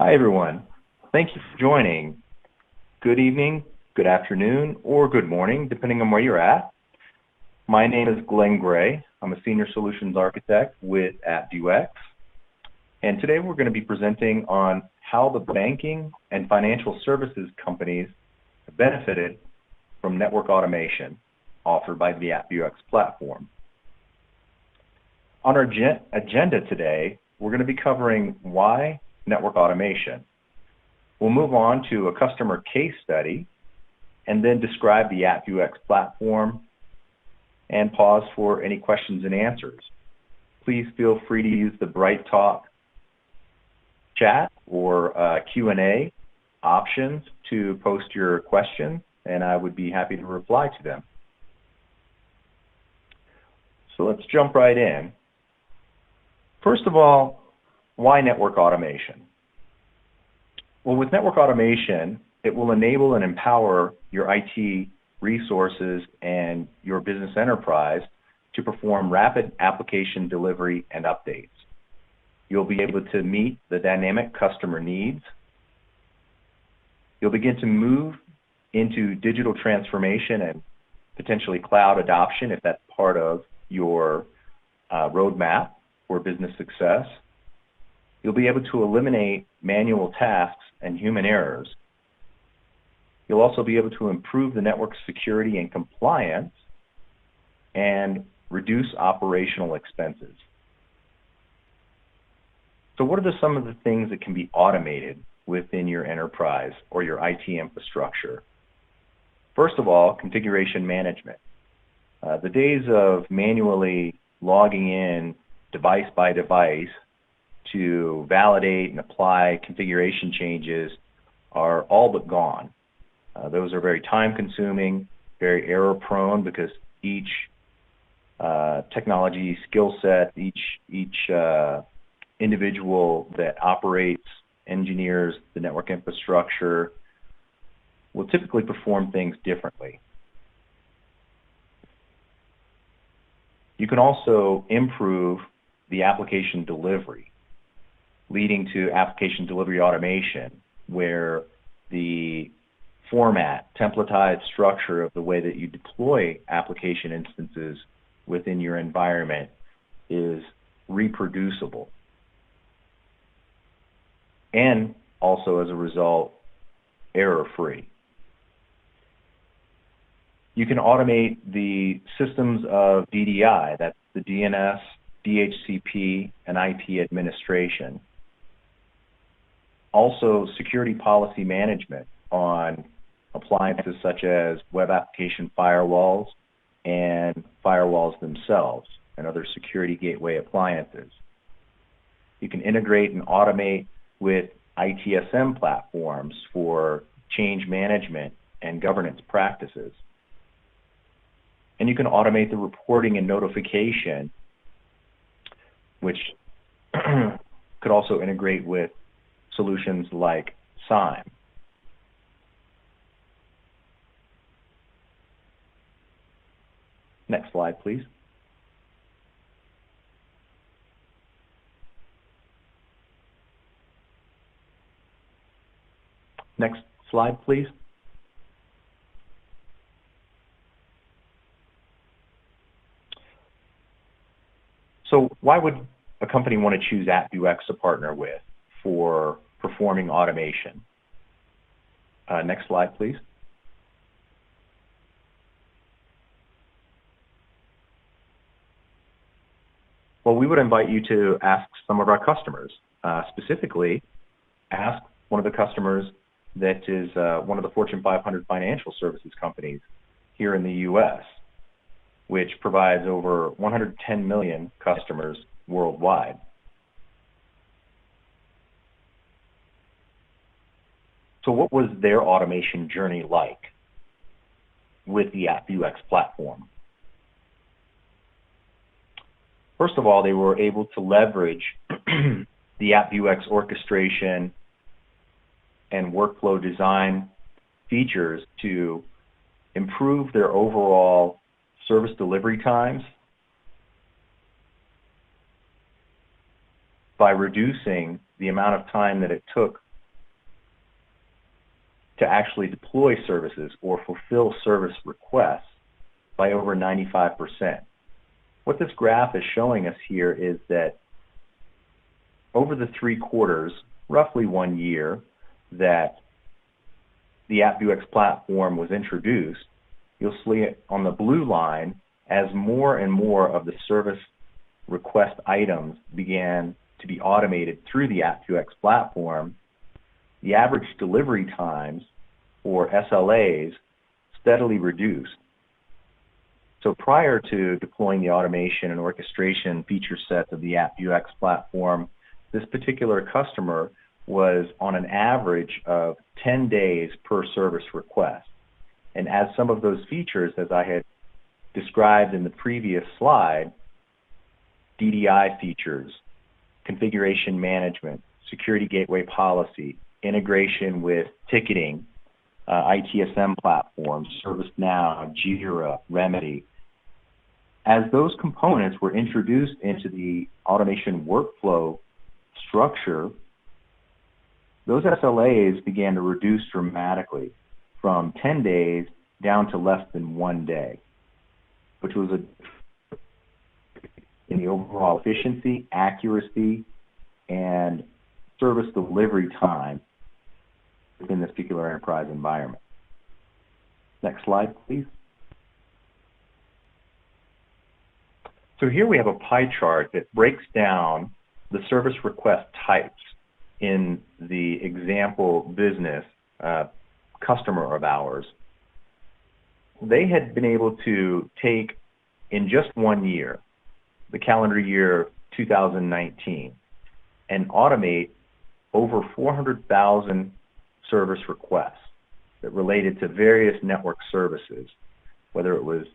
Hi, everyone. Thank you for joining. Good evening, good afternoon, or good morning, depending on where you're at. My name is Glenn Gray. I'm a Senior Solutions Architect with AppViewX. And today we're going to be presenting on how the banking and financial services companies have benefited from network automation offered by the AppViewX platform. On our agenda today, we're going to be covering why network automation. We'll move on to a customer case study and then describe the AppViewX platform and pause for any questions and answers. Please feel free to use the BrightTalk chat or Q&A options to post your questions, and I would be happy to reply to them. So let's jump right in. First of all, why network automation? Well, with network automation, it will enable and empower your IT resources and your business enterprise to perform rapid application delivery and updates. You'll be able to meet the dynamic customer needs. You'll begin to move into digital transformation and potentially cloud adoption if that's part of your roadmap for business success. You'll be able to eliminate manual tasks and human errors. You'll also be able to improve the network security and compliance and reduce operational expenses. So what are some of the things that can be automated within your enterprise or your IT infrastructure? First of all, configuration management. The days of manually logging in device by device to validate and apply configuration changes are all but gone. Those are very time-consuming, very error-prone because each technology skill set, each individual that operates, engineers the network infrastructure will typically perform things differently. You can also improve the application delivery, leading to application delivery automation, where the format, templatized structure of the way that you deploy application instances within your environment is reproducible. And also, as a result, error-free. You can automate the systems of DDI, that's the DNS, DHCP, and IP administration. Also, security policy management on appliances such as web application firewalls and firewalls themselves and other security gateway appliances. You can integrate and automate with ITSM platforms for change management and governance practices. And you can automate the reporting and notification, which could also integrate with solutions like SIME. Next slide, please. Next slide, please. So why would a company want to choose AppViewX to partner with for performing automation? Next slide, please. Well, we would invite you to ask some of our customers. Specifically, ask one of the customers that is one of the Fortune 500 financial services companies here in the U.S., which provides over 110 million customers worldwide. So what was their automation journey like with the AppViewX platform? First of all, they were able to leverage the AppViewX orchestration and workflow design features to improve their overall service delivery times by reducing the amount of time that it took to actually deploy services or fulfill service requests by over 95%. What this graph is showing us here is that over the 3 quarters, roughly 1 year, that the AppViewX platform was introduced, you'll see it on the blue line as more and more of the service request items began to be automated through the AppViewX platform. The average delivery times, or SLAs, steadily reduced. So prior to deploying the automation and orchestration feature sets of the AppViewX platform, this particular customer was on an average of 10 days per service request. And as some of those features, as I had described in the previous slide, DDI features, configuration management, security gateway policy, integration with ticketing, ITSM platforms, ServiceNow, Jira, Remedy. As those components were introduced into the automation workflow structure, those SLAs began to reduce dramatically from 10 days down to less than 1 day, which was in the overall efficiency, accuracy, and service delivery time within this particular enterprise environment. Next slide, please. So here we have a pie chart that breaks down the service request types in the example business customer of ours. They had been able to take, in just 1 year, the calendar year 2019, and automate over 400,000 service requests that related to various network services, whether it was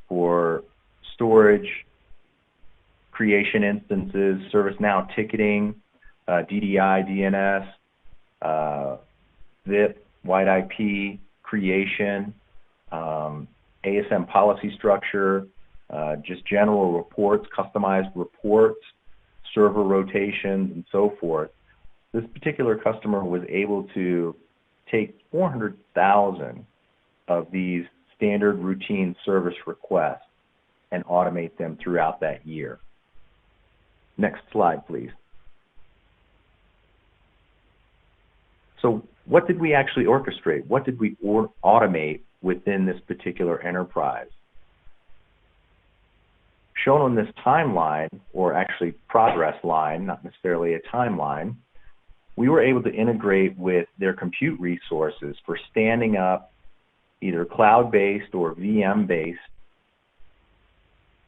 for storage, creation instances, ServiceNow ticketing, DDI, DNS, VIP, wide IP, creation, ASM policy structure, just general reports, customized reports, server rotations, and so forth. This particular customer was able to take 400,000 of these standard routine service requests and automate them throughout that year. Next slide, please. So what did we actually orchestrate? What did we automate within this particular enterprise? Shown on this timeline, or actually progress line, not necessarily a timeline, we were able to integrate with their compute resources for standing up either cloud-based or VM-based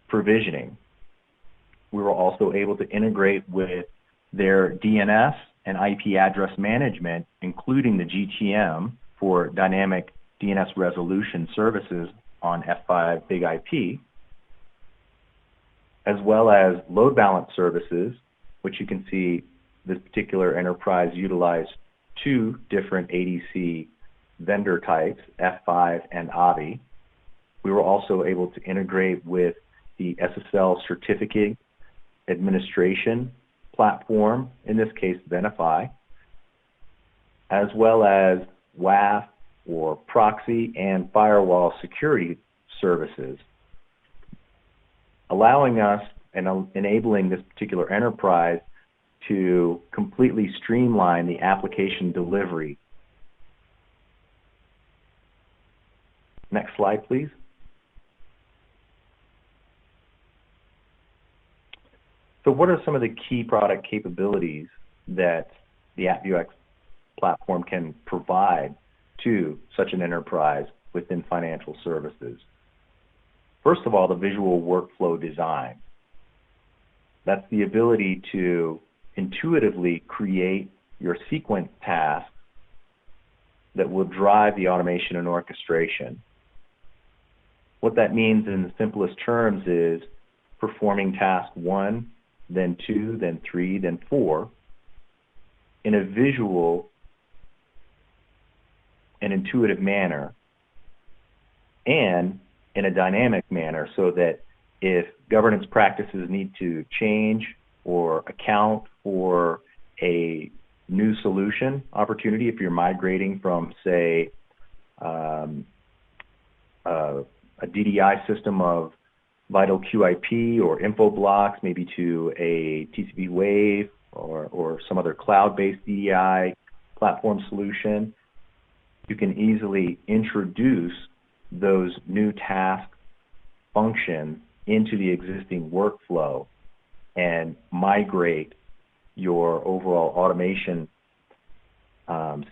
provisioning. We were also able to integrate with their DNS and IP address management, including the GTM for dynamic DNS resolution services on F5 Big IP, as well as load balance services, which you can see this particular enterprise utilized 2 different ADC vendor types, F5 and AVI. We were also able to integrate with the SSL certificate administration platform, in this case Venafi, as well as WAF or proxy and firewall security services, allowing us and enabling this particular enterprise to completely streamline the application delivery. Next slide, please. So what are some of the key product capabilities that the AppViewX platform can provide to such an enterprise within financial services? First of all, the visual workflow design. That's the ability to intuitively create your sequence tasks that will drive the automation and orchestration. What that means in the simplest terms is performing task 1, then 2, then 3, then 4 in a visual and intuitive manner and in a dynamic manner, so that if governance practices need to change or account for a new solution opportunity if you're migrating from, say, a DDI system of Vital QIP or InfoBlocks, maybe to a TCP Wave or some other cloud-based DDI platform solution. You can easily introduce those new task functions into the existing workflow and migrate your overall automation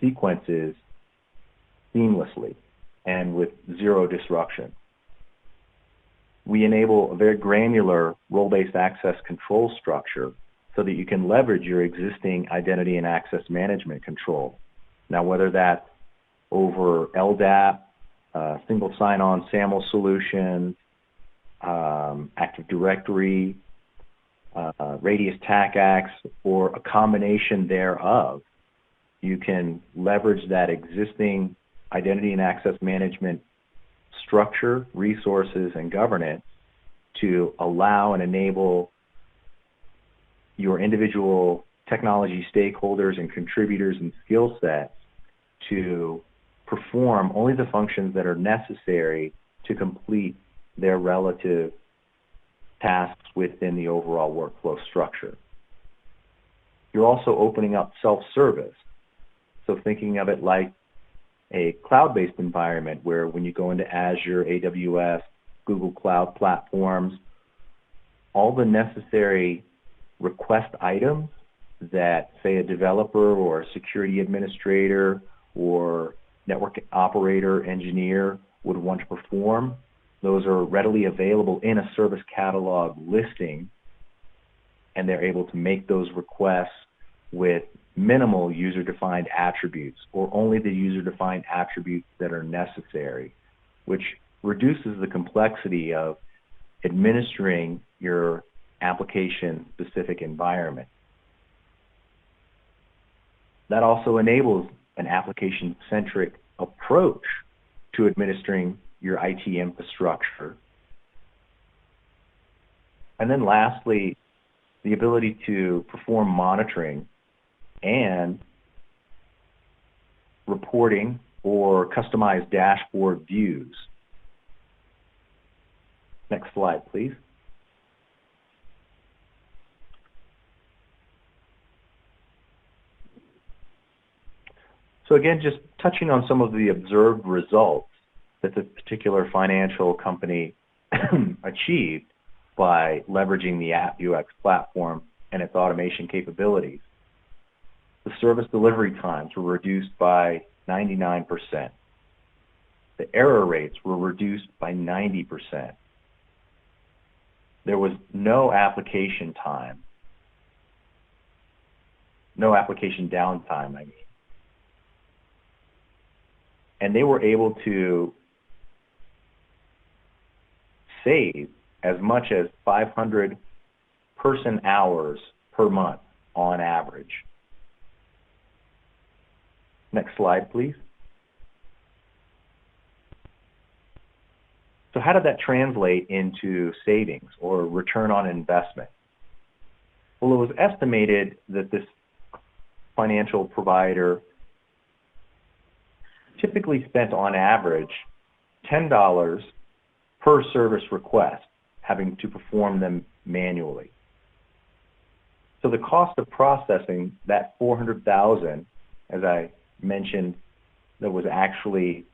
sequences seamlessly and with zero disruption. We enable a very granular role-based access control structure so that you can leverage your existing identity and access management control. Now, whether that's over LDAP, single sign-on SAML solutions, Active Directory, Radius TACACS, or a combination thereof, you can leverage that existing identity and access management structure, resources, and governance to allow and enable your individual technology stakeholders and contributors and skill sets to perform only the functions that are necessary to complete their relative tasks within the overall workflow structure. You're also opening up self-service. So thinking of it like a cloud-based environment where when you go into Azure, AWS, Google Cloud platforms, all the necessary request items that, say, a developer or a security administrator or network operator, engineer would want to perform, those are readily available in a service catalog listing, and they're able to make those requests with minimal user-defined attributes, or only the user-defined attributes that are necessary, which reduces the complexity of administering your application-specific environment. That also enables an application-centric approach to administering your IT infrastructure. And then lastly, the ability to perform monitoring and reporting or customized dashboard views. Next slide, please. So again, just touching on some of the observed results that the particular financial company achieved by leveraging the AppViewX platform and its automation capabilities. The service delivery times were reduced by 99%. The error rates were reduced by 90%. There was no application time, no application downtime, I mean. And they were able to save as much as 500 person hours per month on average. Next slide, please. So how did that translate into savings or return on investment? Well, it was estimated that this financial provider typically spent on average $10 per service request, having to perform them manually. So the cost of processing that $400,000, as I mentioned, that was actually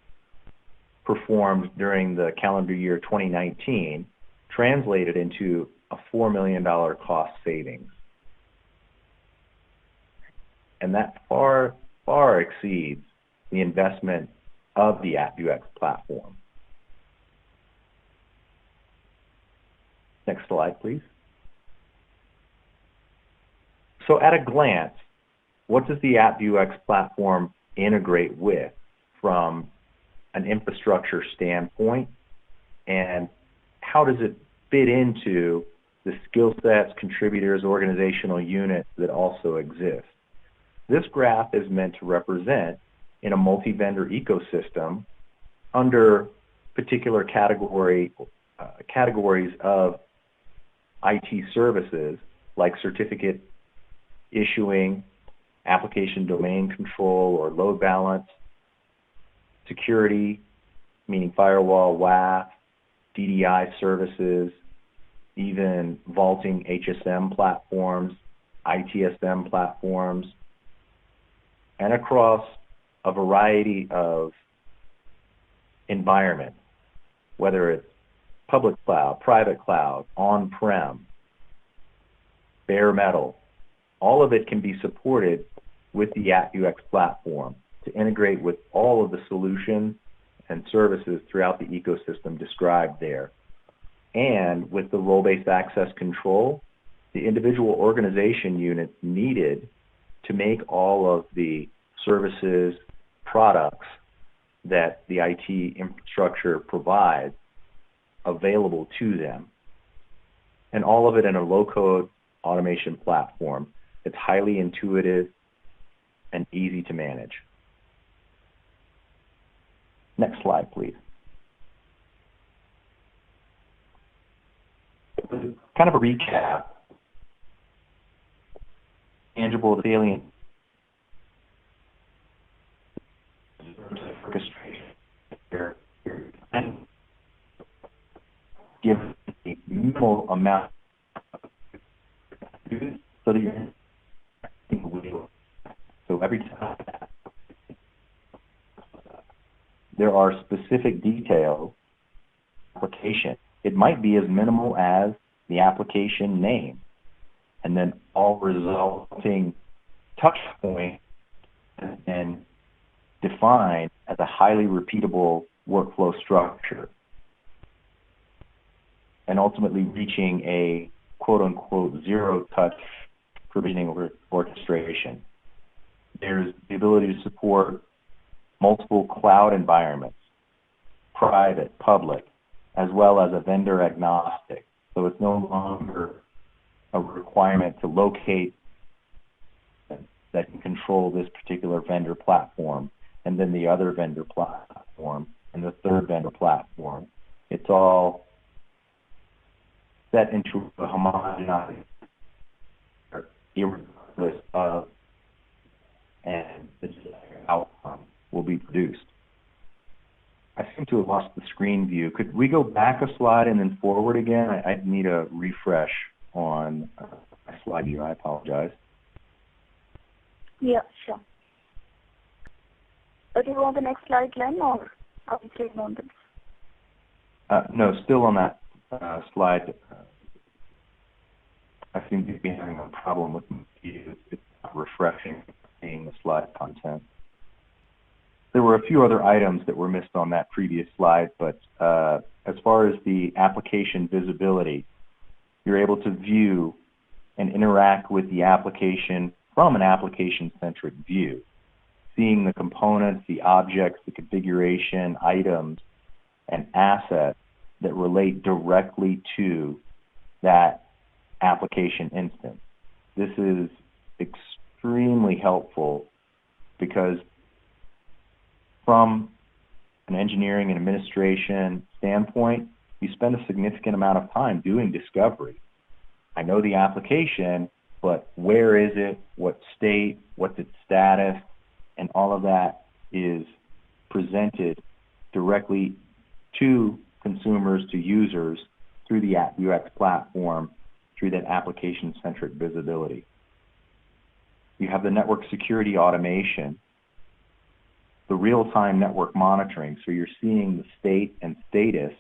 performed during the calendar year 2019, translated into a $4 million cost savings. And that far, far exceeds the investment of the AppViewX platform. Next slide, please. So at a glance, what does the AppViewX platform integrate with from an infrastructure standpoint, and how does it fit into the skill sets, contributors, organizational units that also exist? This graph is meant to represent, in a multi-vendor ecosystem, under particular categories of IT services like certificate issuing, application domain control or load balance, security, meaning firewall, WAF, DDI services, even vaulting HSM platforms, ITSM platforms, and across a variety of environments, whether it's public cloud, private cloud, on-prem, bare metal. All of it can be supported with the AppViewX platform to integrate with all of the solutions and services throughout the ecosystem described there. And with the role-based access control, the individual organization units needed to make all of the services, products that the IT infrastructure provides available to them. And all of it in a low-code automation platform that's highly intuitive and easy to manage. Next slide, please. Kind of a recap. Tangible, salient, orchestration, and give a minimal amount so that you're so every time there are specific details application. It might be as minimal as the application name, and then all resulting touch points and defined as a highly repeatable workflow structure, and ultimately reaching a quote-unquote zero-touch provisioning orchestration. There's the ability to support multiple cloud environments, private, public, as well as a vendor agnostic. So it's no longer a requirement to locate that can control this particular vendor platform, and then the other vendor platform, and the third vendor platform. It's all set into a homogenized, irregardless of, and the desired outcome will be produced. I seem to have lost the screen view. Could we go back a slide and then forward again? I need a refresh on my slide view. I apologize. Yeah, sure. Do you want the next slide, Glenn, or are we staying on this? No, still on that slide. I seem to be having a problem with my view. It's not refreshing seeing the slide content. There were a few other items that were missed on that previous slide, but as far as the application visibility, you're able to view and interact with the application from an application-centric view, seeing the components, the objects, the configuration, items, and assets that relate directly to that application instance. This is extremely helpful because from an engineering and administration standpoint, you spend a significant amount of time doing discovery. I know the application, but where is it, what state, what's its status, and all of that is presented directly to consumers, to users, through the AppViewX platform, through that application-centric visibility. You have the network security automation, the real-time network monitoring, so you're seeing the state and status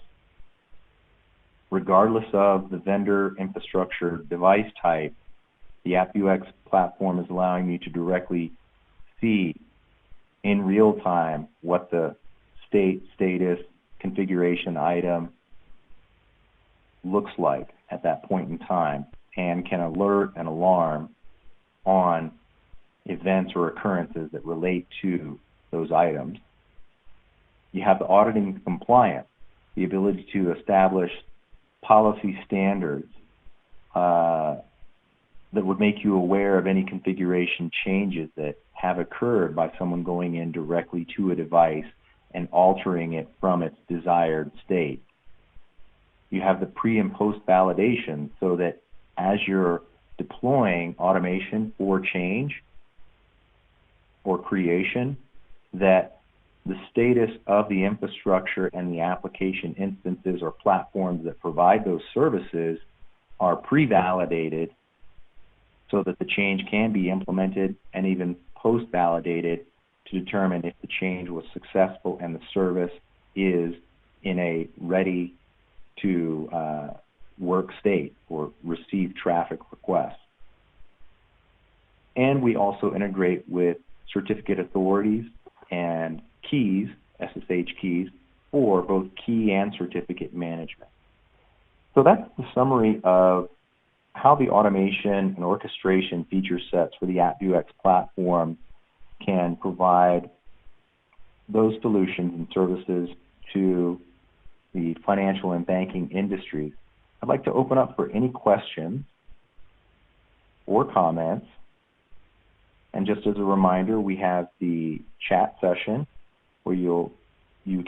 regardless of the vendor infrastructure device type. The AppViewX platform is allowing you to directly see in real time what the state, status, configuration item looks like at that point in time, and can alert and alarm on events or occurrences that relate to those items. You have the auditing and compliance, the ability to establish policy standards that would make you aware of any configuration changes that have occurred by someone going in directly to a device and altering it from its desired state. You have the pre and post validation so that as you're deploying automation for change, or creation, that the status of the infrastructure and the application instances or platforms that provide those services are pre-validated so that the change can be implemented and even post-validated to determine if the change was successful and the service is in a ready to work state or receive traffic requests. And we also integrate with certificate authorities and keys, SSH keys, for both key and certificate management. So that's the summary of how the automation and orchestration feature sets for the AppViewX platform can provide those solutions and services to the financial and banking industries. I'd like to open up for any questions or comments. And just as a reminder, we have the chat session where you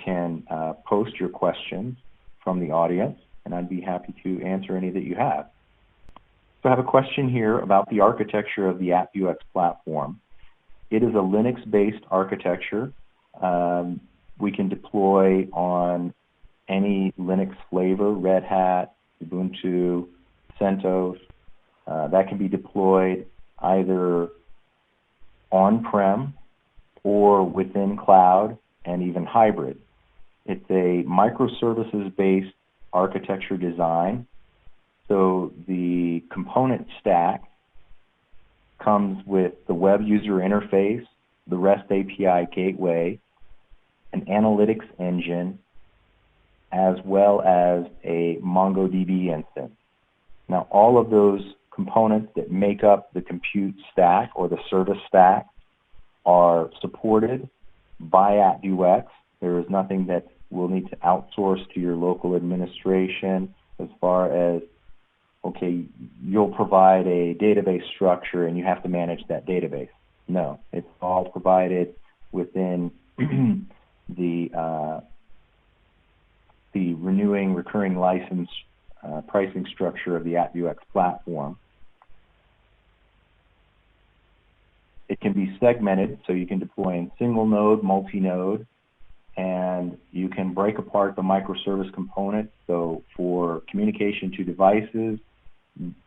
can post your questions from the audience, and I'd be happy to answer any that you have. So I have a question here about the architecture of the AppViewX platform. It is a Linux-based architecture. We can deploy on any Linux flavor, Red Hat, Ubuntu, CentOS. That can be deployed either on-prem or within cloud and even hybrid. It's a microservices-based architecture design. So the component stack comes with the web user interface, the REST API gateway, an analytics engine, as well as a MongoDB instance. Now, all of those components that make up the compute stack or the service stack are supported by AppViewX. There is nothing that we'll need to outsource to your local administration as far as, okay, you'll provide a database structure and you have to manage that database. No, it's all provided within the renewing recurring license pricing structure of the AppViewX platform. It can be segmented, so you can deploy in single node, multi-node, and you can break apart the microservice component. So for communication to devices,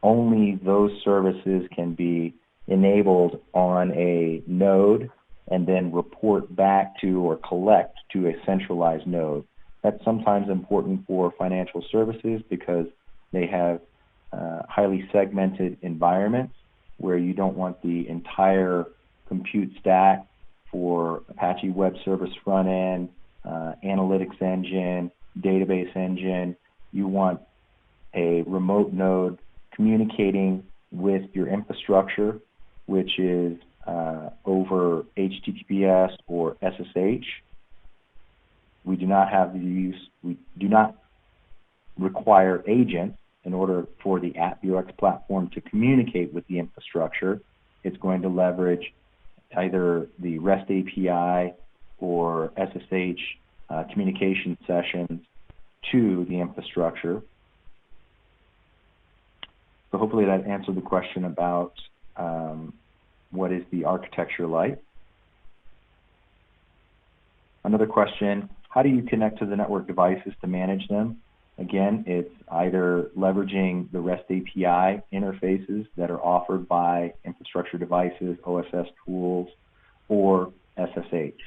only those services can be enabled on a node and then report back to or collect to a centralized node. That's sometimes important for financial services because they have highly segmented environments where you don't want the entire compute stack for Apache Web Service front end, analytics engine, database engine. You want a remote node communicating with your infrastructure, which is over HTTPS or SSH. We do not require agents in order for the AppViewX platform to communicate with the infrastructure. It's going to leverage either the REST API or SSH communication sessions to the infrastructure. So hopefully that answered the question about what is the architecture like. Another question, how do you connect to the network devices to manage them? Again, it's either leveraging the REST API interfaces that are offered by infrastructure devices, OSS tools, or SSH.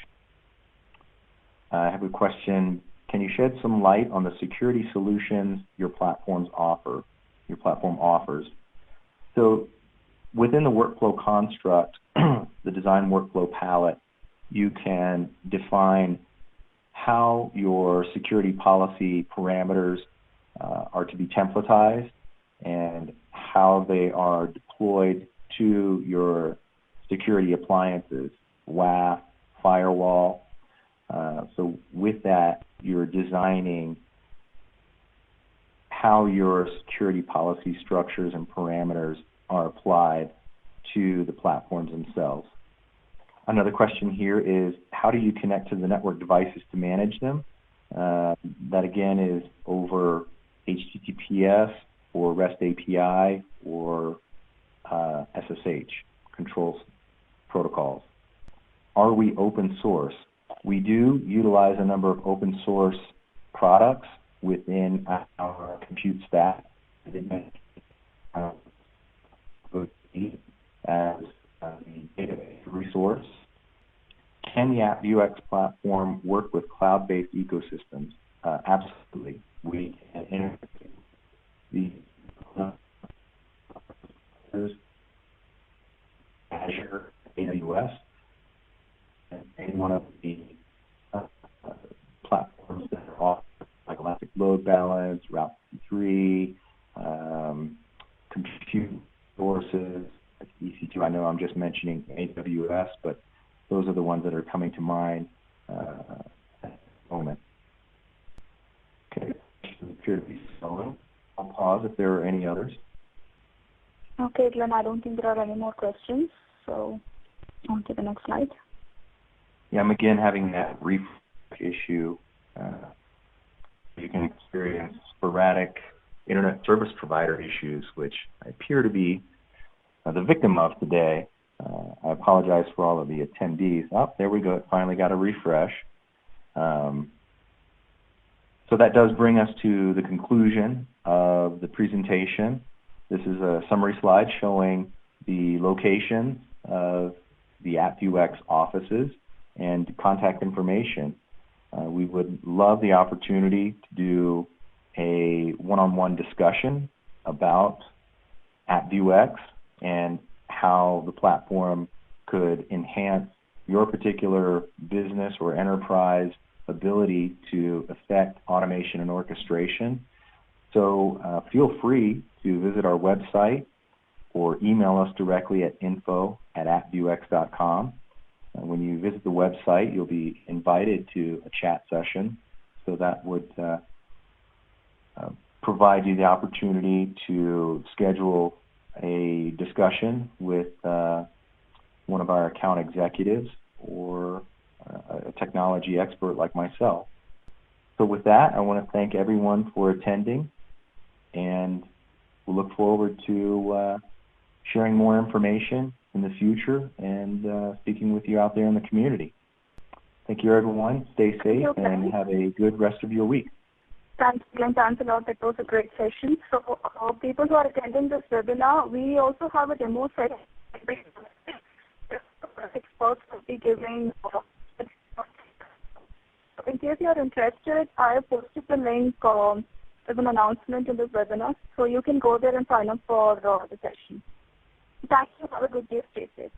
I have a question, can you shed some light on the security solutions your platform offers? So within the workflow construct, the design workflow palette, you can define how your security policy parameters are to be templatized and how they are deployed to your security appliances, WAF, firewall. So with that, you're designing how your security policy structures and parameters are applied to the platforms themselves. Another question here is, how do you connect to the network devices to manage them? That again is over HTTPS or REST API or SSH controls protocols. are we open source? We do utilize a number of open source products within our compute stack as the database resource. Can the AppViewX platform work with cloud-based ecosystems? Absolutely. We can integrate the Azure, AWS, and any one of the platforms that are offered, like Elastic Load Balance, Route 53, compute sources, like EC2. I know I'm just mentioning AWS, but those are the ones that are coming to mind at the moment. Okay, questions appear to be solo. I'll pause if there are any others. Okay, Glenn, I don't think there are any more questions, so on to the next slide. Yeah, I'm again having that refresh issue. You can experience sporadic internet service provider issues, which I appear to be the victim of today. I apologize for all of the attendees. Oh, there we go. It finally got a refresh. So that does bring us to the conclusion of the presentation. This is a summary slide showing the location of the AppViewX offices and contact information. We would love the opportunity to do a one-on-one discussion about AppViewX and how the platform could enhance your particular business or enterprise ability to affect automation and orchestration. So feel free to visit our website or email us directly at info@appviewx.com. When you visit the website, you'll be invited to a chat session, so that would provide you the opportunity to schedule a discussion with one of our account executives or a technology expert like myself. So with that, I want to thank everyone for attending, and we'll look forward to sharing more information in the future and speaking with you out there in the community. Thank you, everyone. Stay safe and have a good rest of your week. Thanks, Glenn. Thanks a lot. That was a great session. So people who are attending this webinar, we also have a demo session. Experts will be giving. In case you are interested, I have posted the link as an announcement in this webinar, so you can go there and sign up for the session. Thank you. Have a good day. Stay safe.